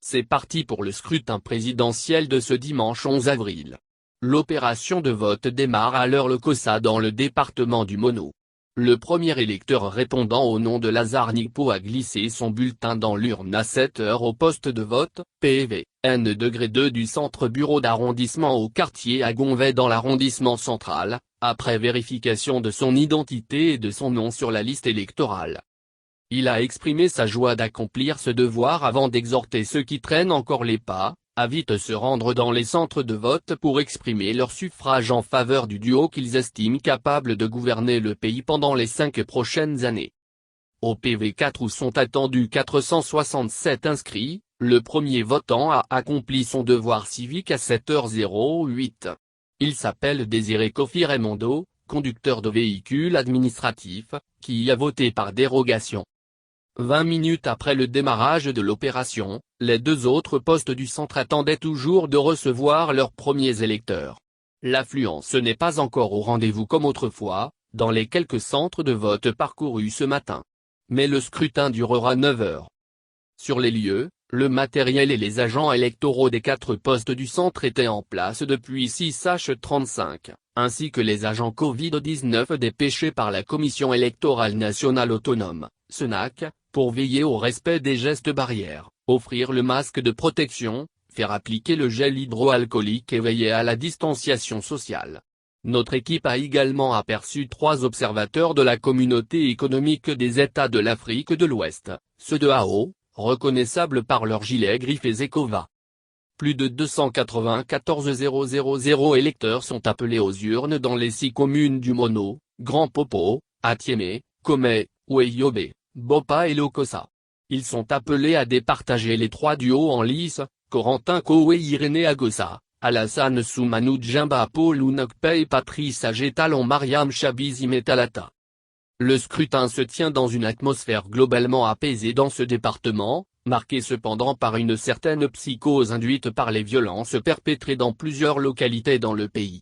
C'est parti pour le scrutin présidentiel de ce dimanche 11 avril. L'opération de vote démarre à l'heure Lokossa dans le département du Mono. Le premier électeur répondant au nom de Lazare Nikpo a glissé son bulletin dans l'urne à 7 heures au poste de vote, PV, N-2 du centre bureau d'arrondissement au quartier à Gonvay dans l'arrondissement central, après vérification de son identité et de son nom sur la liste électorale. Il a exprimé sa joie d'accomplir ce devoir avant d'exhorter ceux qui traînent encore les pas, à vite se rendre dans les centres de vote pour exprimer leur suffrage en faveur du duo qu'ils estiment capable de gouverner le pays pendant les 5 prochaines années. Au PV4 où sont attendus 467 inscrits, le premier votant a accompli son devoir civique à 7h08. Il s'appelle Désiré Kofi Raimondo, conducteur de véhicule administratif, qui y a voté par dérogation. 20 minutes après le démarrage de l'opération, les deux autres postes du centre attendaient toujours de recevoir leurs premiers électeurs. L'affluence n'est pas encore au rendez-vous comme autrefois, dans les quelques centres de vote parcourus ce matin. Mais le scrutin durera 9 heures. Sur les lieux, le matériel et les agents électoraux des 4 postes du centre étaient en place depuis 6h35, ainsi que les agents Covid-19 dépêchés par la Commission électorale nationale autonome, CENAC, pour veiller au respect des gestes barrières, offrir le masque de protection, faire appliquer le gel hydroalcoolique et veiller à la distanciation sociale. Notre équipe a également aperçu 3 observateurs de la Communauté économique des États de l'Afrique de l'Ouest, ceux de AO, reconnaissables par leurs gilets griffés ECOVA. Plus de 294 000 électeurs sont appelés aux urnes dans les 6 communes du Mono, Grand Popo, Atiémé, Komé, Ouéyobe, Bopa et Lokossa. Ils sont appelés à départager les 3 duos en lice, Corentin Koué Irénée Agossa, Alassane Soumanou Djimba Paul Ounakpe et Patrice Agetalon Mariam Chabizi Metalata. Le scrutin se tient dans une atmosphère globalement apaisée dans ce département, marqué cependant par une certaine psychose induite par les violences perpétrées dans plusieurs localités dans le pays.